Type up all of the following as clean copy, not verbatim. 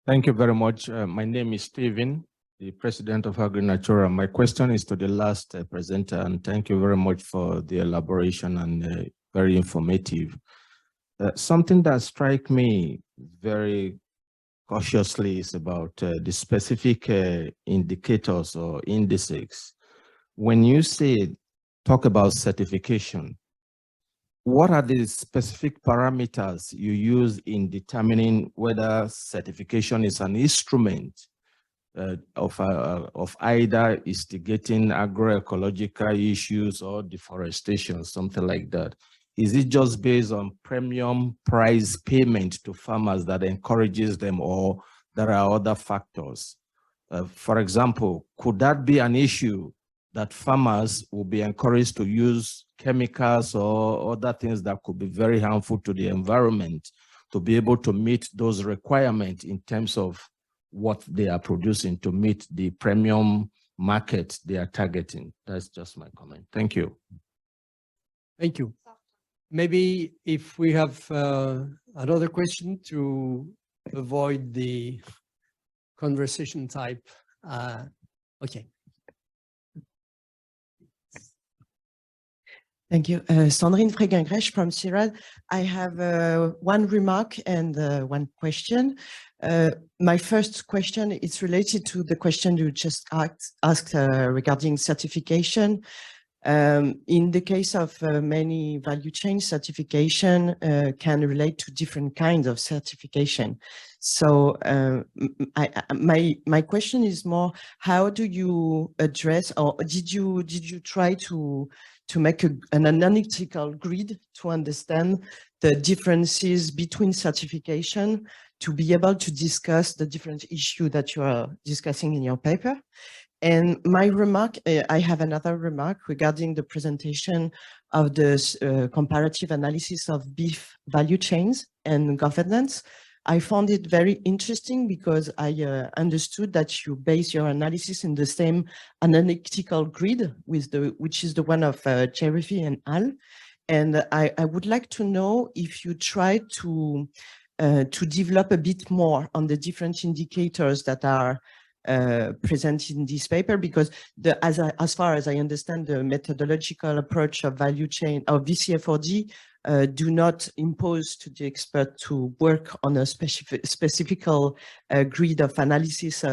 Thank you very much. My name is Stephen, the president of AgriNatura. My question is to the last presenter, and thank you very much for the elaboration and very informative. Something that strikes me very cautiously is about the specific indicators or indices. When you talk about certification, what are the specific parameters you use in determining whether certification is an instrument of either instigating agroecological issues or deforestation, something like that? Is it just based on premium price payment to farmers that encourages them, or there are other factors? For example, could that be an issue that farmers will be encouraged to use chemicals or other things that could be very harmful to the environment to be able to meet those requirements in terms of what they are producing to meet the premium market they are targeting? That's just my comment. Thank you. Thank you. Maybe if we have another question to avoid the conversation type. Okay. Thank you. Sandrine Fréguin-Grèche from CIRAD. I have one remark and one question. My first question is related to the question you just asked regarding certification. In the case of many value chain, certification can relate to different kinds of certification. So my question is more, how do you address, or did you try to make an analytical grid to understand the differences between certification to be able to discuss the different issues that you are discussing in your paper? And my remark, I have another remark regarding the presentation of the comparative analysis of beef value chains and governance. I found it very interesting because I understood that you base your analysis in the same analytical grid with which is the one of Cherifi and Al. And I would like to know if you try to develop a bit more on the different indicators that are presented in this paper, because as far as I understand, the methodological approach of value chain of VCA4D do not impose to the expert to work on a specific grid of analysis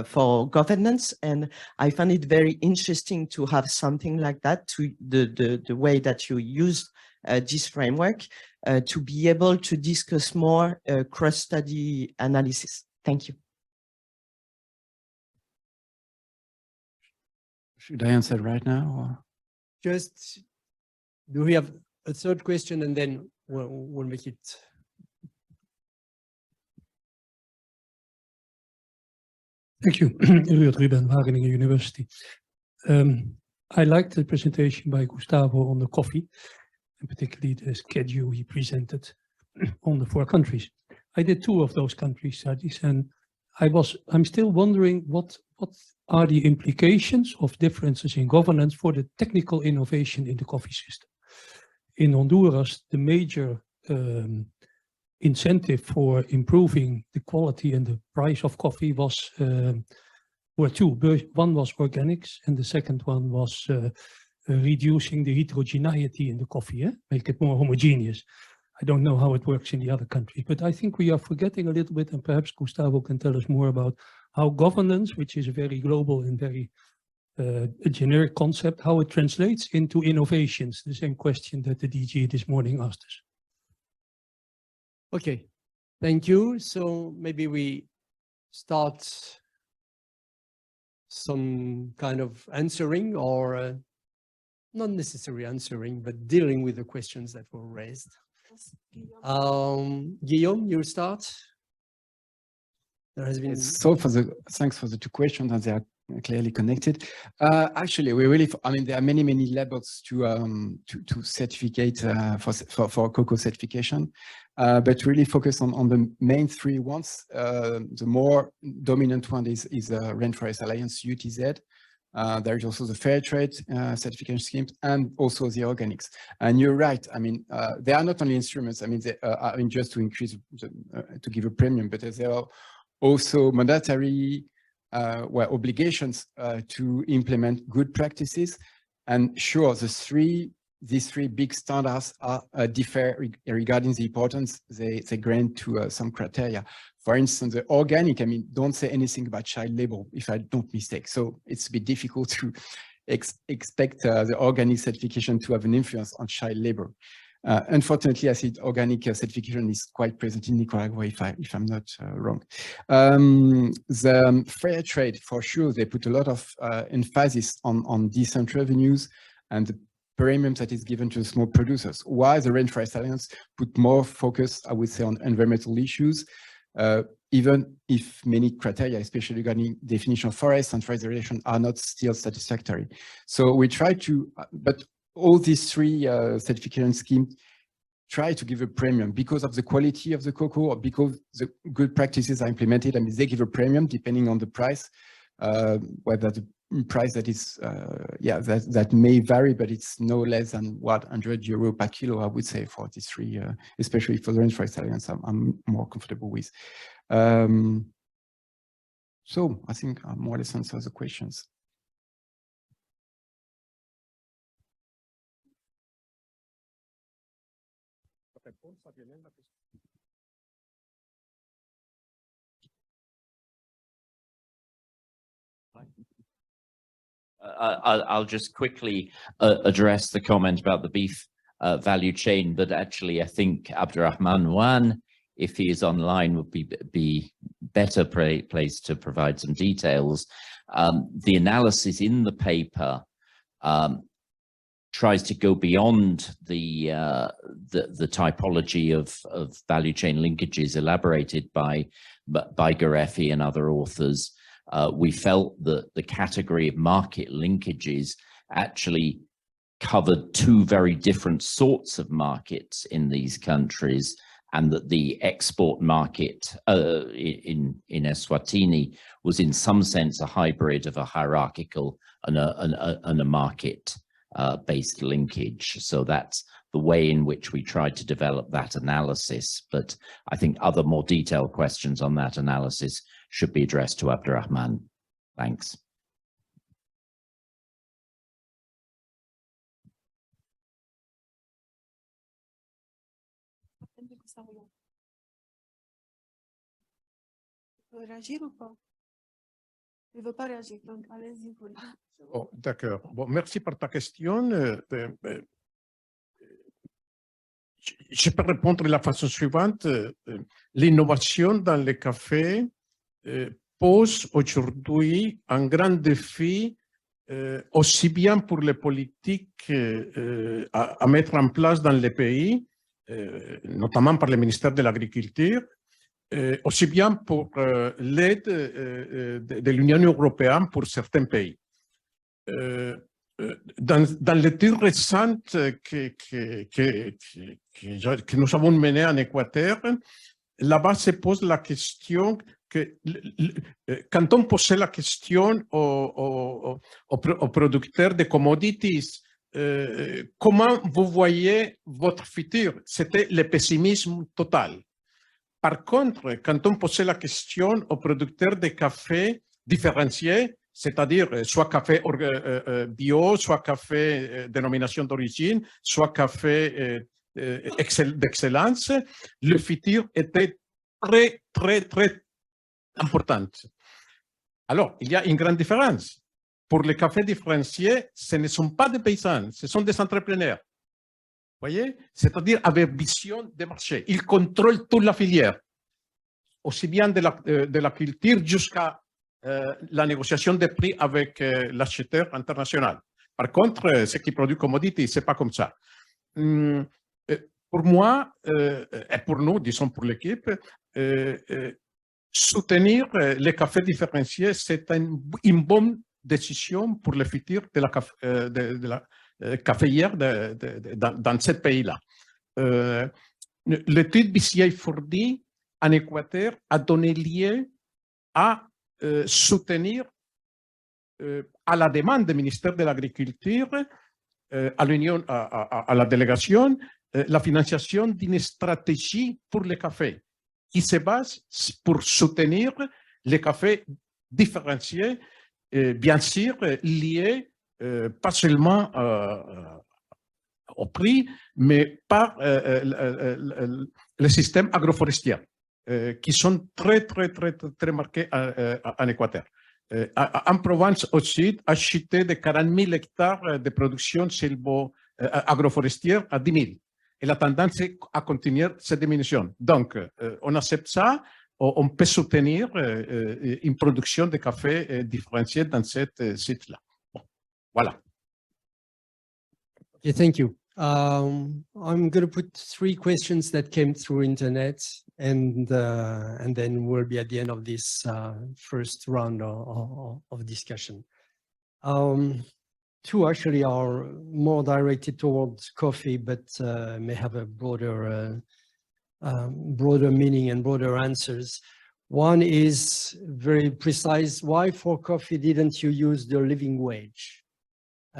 for governance. And I find it very interesting to have something like that, to the way that you use this framework to be able to discuss more cross-study analysis. Thank you. Should I answer right now? Or? Just, do we have a third question, and then we'll make it. Thank you, Ruud Ruben, Wageningen University. I liked the presentation by Gustavo on the coffee, and particularly the schedule he presented on the 4 countries. I did 2 of those country studies, and I'm still wondering what are the implications of differences in governance for the technical innovation in the coffee system. In Honduras, the major incentive for improving the quality and the price of coffee were 2. One was organics, and the second one was reducing the heterogeneity in the coffee, make it more homogeneous. I don't know how it works in the other countries, but I think we are forgetting a little bit, and perhaps Gustavo can tell us more about how governance, which is a very global and very a generic concept, how it translates into innovations, the same question that the DG this morning asked us. Okay, thank you. So maybe we start some kind of answering, or not necessarily answering, but dealing with the questions that were raised. Guillaume, you start. There has been Thanks for the 2 questions, and they are clearly connected. Actually, there are many levels to certificate for cocoa certification, but really focus on the main 3 ones. The more dominant one is Rainforest Alliance, UTZ. There is also the fair trade certification schemes, and also the organics. And you're right. They are not only instruments. Just to increase, to give a premium, but there are also mandatory obligations to implement good practices. And sure, these three big standards are differ regarding the importance they grant to some criteria. For instance, the organic, I mean, don't say anything about child labor, if I don't mistake. So it's a bit difficult to expect the organic certification to have an influence on child labor. Unfortunately, I think organic certification is quite present in Nicaragua, if I'm not wrong. The fair trade, for sure, they put a lot of emphasis on decent revenues and the premium that is given to the small producers, while the Rainforest Alliance put more focus, I would say, on environmental issues, even if many criteria, especially regarding definition of forest and forest regulation, are not still satisfactory. So we try to, but all these three certification schemes try to give a premium because of the quality of the cocoa or because the good practices are implemented. I mean, they give a premium depending on the price, whether the price that is, that may vary, but it's no less than €100 per kilo, I would say, for these three, especially for the Rainforest Alliance, I'm more comfortable with. So I think I more or less answer the questions. I'll just quickly address the comment about the beef value chain, but actually I think Abdurrahman Wan, if he is online, would be better placed to provide some details. The analysis in the paper tries to go beyond the typology of value chain linkages elaborated by Garefi and other authors. We felt that the category of market linkages actually covered two very different sorts of markets in these countries, and that the export market in Eswatini was in some sense a hybrid of a hierarchical and a market based linkage. So that's the way in which we tried to develop that analysis. But I think other more detailed questions on that analysis should be addressed to Abdurrahman. Thanks. Oh, d'accord. Bon, merci pour ta question. Je peux répondre de la façon suivante. L'innovation dans le café pose aujourd'hui un grand défi aussi bien pour les politiques à mettre en place dans les pays, notamment par le ministère de l'Agriculture, aussi bien pour l'aide de l'Union européenne pour certains pays. Dans l'étude récente que nous avons menée en Équateur, là-bas se pose la question que quand on posait la question aux producteurs de commodities, comment vous voyez votre futur? C'était le pessimisme total. Par contre, quand on posait la question aux producteurs de café différenciés, c'est-à-dire soit café bio, soit café dénomination d'origine, soit café d'excellence, le futur était très, très, très important. Alors, il y a une grande différence. Pour les cafés différenciés, ce ne sont pas des paysans, ce sont des entrepreneurs. Vous voyez? C'est-à-dire avec vision de marché. Ils contrôlent toute la filière, aussi bien de la culture jusqu'à la négociation des prix avec l'acheteur international. Par contre, ce qui produit commodity, ce n'est pas comme ça. Pour moi, et pour nous, disons pour l'équipe, soutenir les cafés différenciés, c'est une bonne décision pour le futur de la caféière dans ce pays-là. L'étude VCA4D en Équateur a donné lieu à soutenir à la demande du ministère de l'Agriculture, à la délégation, la financiation d'une stratégie pour le café qui se base pour soutenir les cafés différenciés, bien sûr, liés pas seulement au prix, mais par le système agroforestier, qui sont très marqués en Équateur. En Provence aussi, acheter de 40 000 hectares de production agroforestière à 10 000. Et la tendance est à continuer cette diminution. Donc, on accepte ça, on peut soutenir une production de café différenciée dans ce site-là. Bon, voilà. Okay, thank you. I'm going to put 3 questions that came through internet, and then we'll be at the end of this first round of discussion. 2 actually are more directed towards coffee, but may have a broader meaning and broader answers. One is very precise. Why for coffee didn't you use the living wage?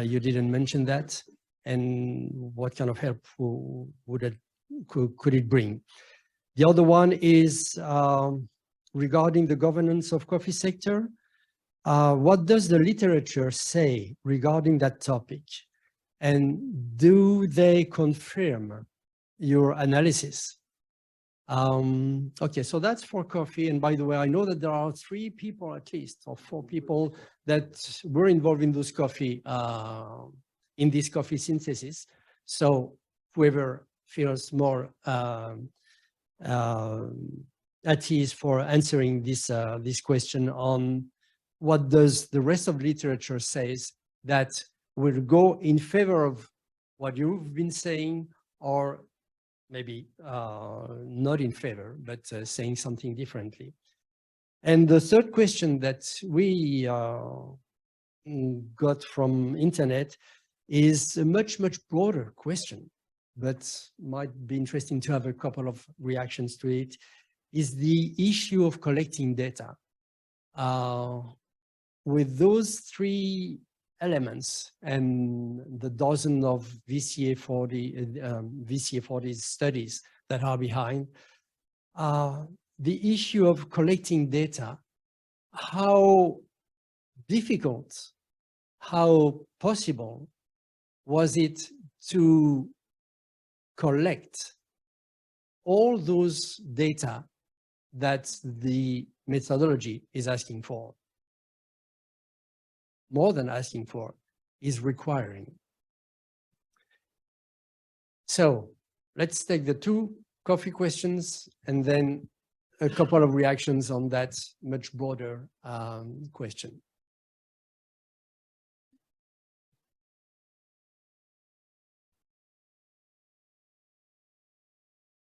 You didn't mention that. And what kind of help could it bring? The other one is regarding the governance of coffee sector. What does the literature say regarding that topic? And do they confirm your analysis? Okay, so that's for coffee. And by the way, I know that there are 3 people at least, or 4 people that were involved in those coffee in this coffee synthesis. So whoever feels more at ease for answering this question on what does the rest of literature says that will go in favor of what you've been saying, or maybe not in favor, but saying something differently. And the third question that we got from internet is a much broader question, but might be interesting to have a couple of reactions to it, is the issue of collecting data. With those 3 elements and the dozen of VCA4D studies that are behind, the issue of collecting data, how difficult, how possible was it to collect all those data that the methodology is asking for? More than asking for, is requiring. So let's take the 2 coffee questions and then a couple of reactions on that much broader question.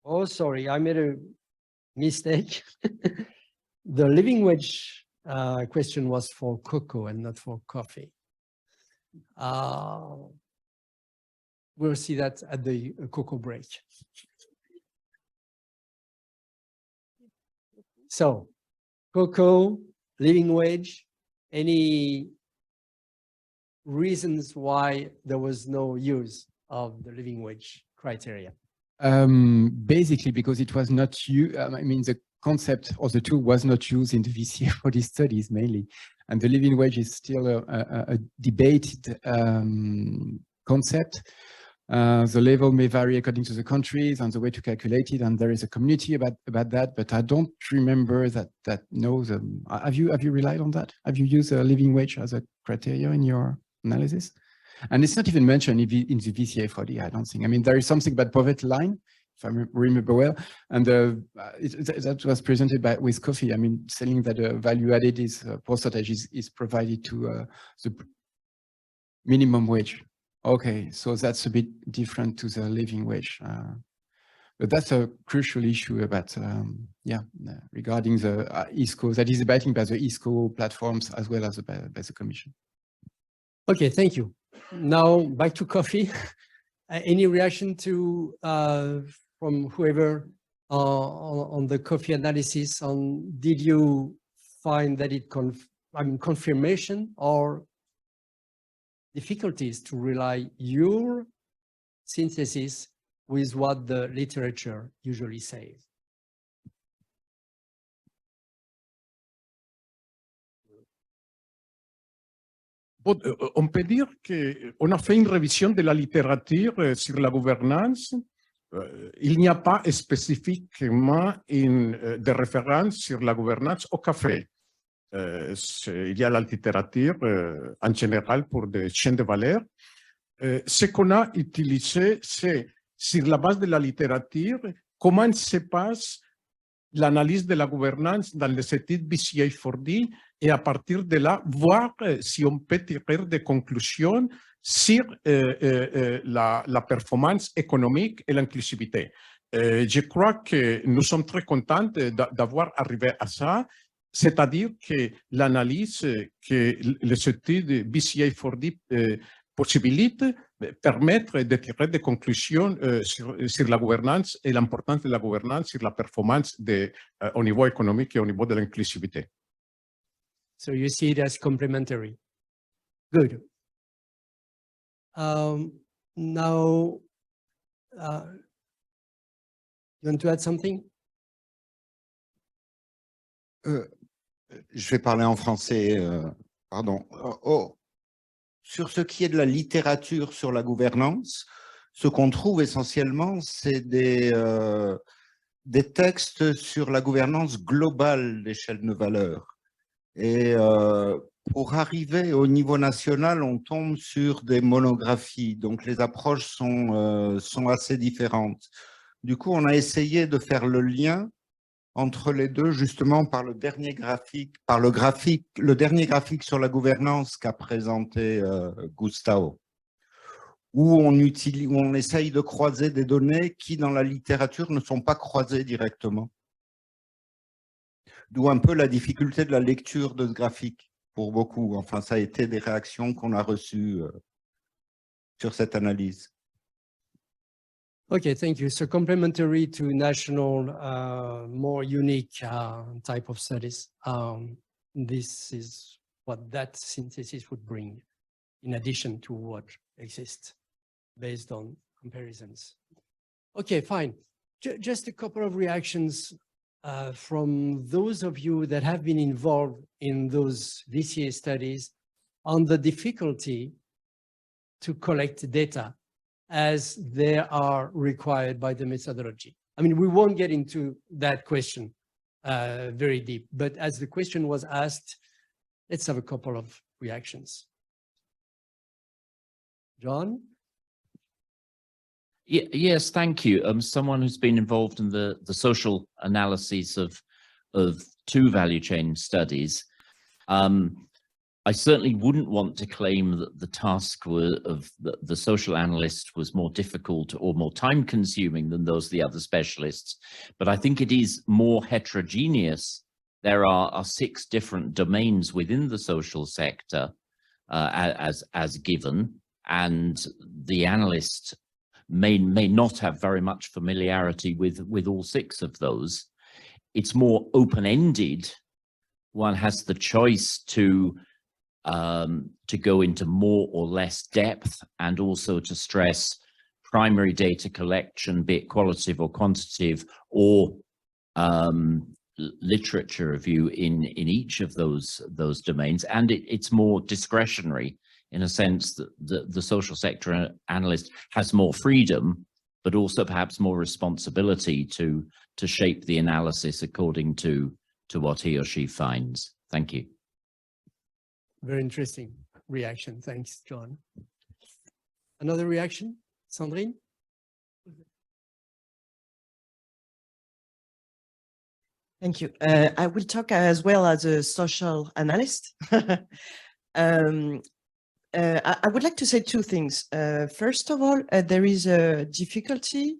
Oh, sorry, I made a mistake. The living wage question was for cocoa and not for coffee. We'll see that at the cocoa break. So, cocoa, living wage, any reasons why there was no use of the living wage criteria? Basically, because it was not used, I mean, the concept or the tool was not used in the VCA4D studies mainly. And the living wage is still a debated concept. The level may vary according to the countries and the way to calculate it, and there is a community about that, but I don't remember that knows. Have you relied on that? Have you used a living wage as a criteria in your analysis? And it's not even mentioned in the VCA4D, I don't think. I mean, there is something about poverty line, if I remember well, and that was presented with coffee. I mean, saying that value added percentage is provided to the minimum wage. Okay, so that's a bit different to the living wage. But that's a crucial issue about, regarding the ISCO, that is debating by the ISCO platforms as well as by the Commission. Okay, thank you. Now back to coffee. Any reaction to from whoever on the coffee analysis? Did you find that it confirmation or difficulties to rely your synthesis with what the literature usually says? Bon, on peut dire qu'on a fait une révision de la littérature sur la gouvernance. Il n'y a pas spécifiquement de référence sur la gouvernance au café. Il y a la littérature en général pour des chaînes de valeur. Ce qu'on a utilisé, c'est sur la base de la littérature, comment se passe l'analyse de la gouvernance dans les études VCA4D et à partir de là, voir si on peut tirer des conclusions sur la performance économique et l'inclusivité. Je crois que nous sommes très contents d'avoir arrivé à ça, c'est-à-dire que l'analyse que les études VCA4D possibilitent permettre de tirer des conclusions sur la gouvernance et l'importance de la gouvernance sur la performance au niveau économique et au niveau de l'inclusivité. So you see it as complementary. Good. Now, you want to add something? Je vais parler en français, pardon. Sur ce qui est de la littérature sur la gouvernance, ce qu'on trouve essentiellement, c'est des textes sur la gouvernance globale d'échelle de valeur. Et pour arriver au niveau national, on tombe sur des monographies. Donc, les approches sont assez différentes. Du coup, on a essayé de faire le lien entre les deux, justement, par le dernier graphique dernier graphique sur la gouvernance qu'a présenté Gustavo, où on essaye de croiser des données qui, dans la littérature, ne sont pas croisées directement. D'où un peu la difficulté de la lecture de ce graphique, pour beaucoup. Enfin, ça a été des réactions qu'on a reçues sur cette analyse. Okay, thank you. So complementary to national, more unique type of studies. This is what that synthesis would bring in addition to what exists based on comparisons. Okay, fine. Just a couple of reactions from those of you that have been involved in those VCA studies on the difficulty to collect data as they are required by the methodology. I mean, we won't get into that question very deep, but as the question was asked, let's have a couple of reactions. John? Yes, thank you. Someone who's been involved in the social analyses of two value chain studies. I certainly wouldn't want to claim that the task of the social analyst was more difficult or more time consuming than those of the other specialists, but I think it is more heterogeneous. There are 6 different domains within the social sector as given, and the analyst may not have very much familiarity with all 6 of those. It's more open-ended. One has the choice to go into more or less depth, and also to stress primary data collection, be it qualitative or quantitative, or literature review in each of those domains. And it's more discretionary in a sense that the social sector analyst has more freedom, but also perhaps more responsibility to shape the analysis according to what he or she finds. Thank you. Very interesting reaction. Thanks, John. Another reaction, Sandrine? Thank you. I will talk as well as a social analyst. I would like to say 2 things. First of all, there is a difficulty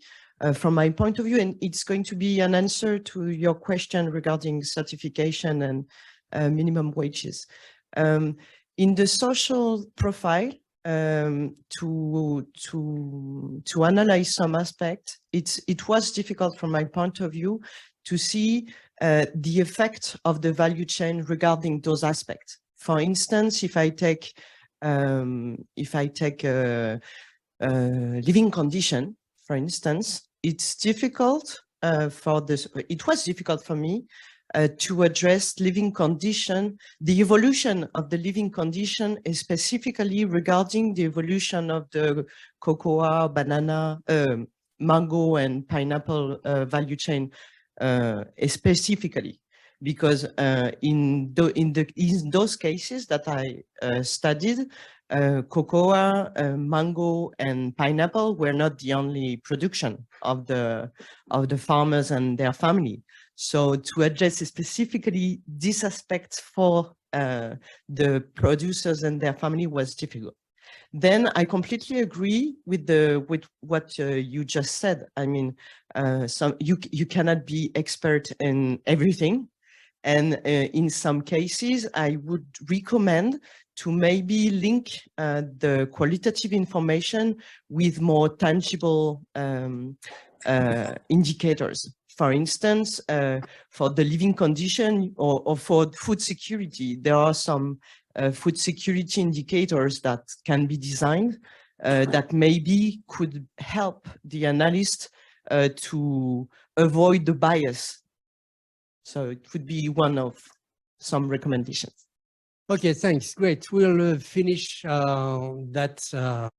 from my point of view, and it's going to be an answer to your question regarding certification and minimum wages. In the social profile, to analyze some aspect, it was difficult from my point of view to see the effect of the value chain regarding those aspects. For instance, if I take living condition, for instance, it's difficult it was difficult for me to address living condition, the evolution of the living condition, specifically regarding the evolution of the cocoa, banana, mango, and pineapple value chain, specifically, because in those cases that I studied, cocoa, mango, and pineapple were not the only production of the farmers and their family. So to address specifically these aspects for the producers and their family was difficult. Then I completely agree with what you just said. I mean, you cannot be expert in everything. And in some cases, I would recommend to maybe link the qualitative information with more tangible indicators. For instance, for the living condition or for food security, there are some food security indicators that can be designed that maybe could help the analyst to avoid the bias. So it would be one of some recommendations. Okay, thanks. Great. We'll finish that